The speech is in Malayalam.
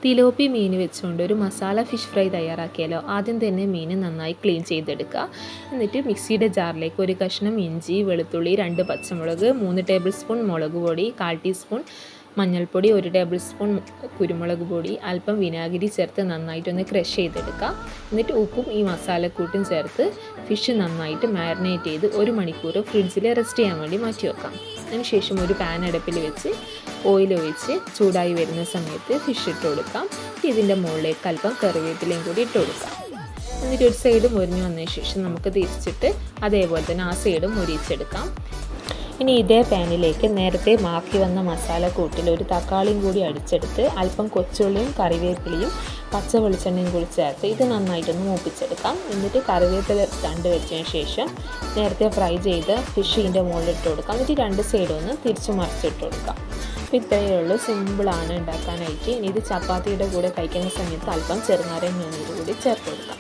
തിലോപ്പി മീൻ വെച്ചുകൊണ്ട് ഒരു മസാല ഫിഷ് ഫ്രൈ തയ്യാറാക്കിയാലോ. ആദ്യം തന്നെ മീൻ നന്നായി ക്ലീൻ ചെയ്തെടുക്കുക. എന്നിട്ട് മിക്സിയുടെ ജാറിലേക്ക് ഒരു കഷ്ണം ഇഞ്ചി, വെളുത്തുള്ളി, 2 പച്ചമുളക്, 3 ടേബിൾ സ്പൂൺ മുളക് പൊടി, 1/4 ടീസ്പൂൺ മഞ്ഞൾപ്പൊടി, 1 ടേബിൾ സ്പൂൺ കുരുമുളക് പൊടി, അല്പം വിനാഗിരി ചേർത്ത് നന്നായിട്ടൊന്ന് ക്രഷ് ചെയ്തെടുക്കുക. എന്നിട്ട് ഉപ്പും ഈ മസാലക്കൂട്ടും ചേർത്ത് ഫിഷ് നന്നായിട്ട് മാരിനേറ്റ് ചെയ്ത് 1 മണിക്കൂർ ഫ്രിഡ്ജിൽ റെസ്റ്റ് ചെയ്യാൻ വേണ്ടി മാറ്റി വെക്കാം. അതിനുശേഷം ഒരു പാൻ അടുപ്പിൽ വെച്ച് ഓയിൽ ഒഴിച്ച് ചൂടായി വരുന്ന സമയത്ത് ഫിഷ് ഇട്ട് കൊടുക്കാം. ഇതിൻ്റെ മുകളിലേക്ക് അല്പം കറിവേപ്പിലയും കൂടി ഇട്ട് കൊടുക്കാം. എന്നിട്ട് ഒരു സൈഡ് മുരിഞ്ഞ് വന്നതിന് ശേഷം നമുക്ക് തിരിച്ചിട്ട് അതേപോലെ തന്നെ ആ സൈഡും മുരിച്ചെടുക്കാം. ഇനി ഇതേ പാനിലേക്ക് നേരത്തെ മാക്കി വന്ന മസാലക്കൂട്ടിൽ ഒരു തക്കാളിയും കൂടി അടിച്ചെടുത്ത് അല്പം കൊച്ചുള്ളിയും കറിവേപ്പിലയും പച്ച വെളിച്ചെണ്ണയും കൂടി ചേർത്ത് ഇത് നന്നായിട്ടൊന്ന് മൂപ്പിച്ചെടുക്കാം. എന്നിട്ട് കറിവേപ്പില തണ്ട് വെച്ചതിന് ശേഷം നേരത്തെ ഫ്രൈ ചെയ്ത് ഫിഷ് ഇതിൻ്റെ മുകളിലിട്ട് കൊടുക്കാം. എന്നിട്ട് 2 സൈഡും ഒന്ന് തിരിച്ച് മറിച്ചിട്ട് കൊടുക്കാം. അപ്പോൾ ഇത്രയേ ഉള്ളൂ, സിമ്പിളാണ് ഉണ്ടാക്കാനായിട്ട്. ഇനി ഇത് ചപ്പാത്തിയുടെ കൂടെ കഴിക്കുന്ന സമയത്ത് അല്പം ചെറുനാരങ്ങ നീര് കൂടി ചേർത്ത് കൊടുക്കാം.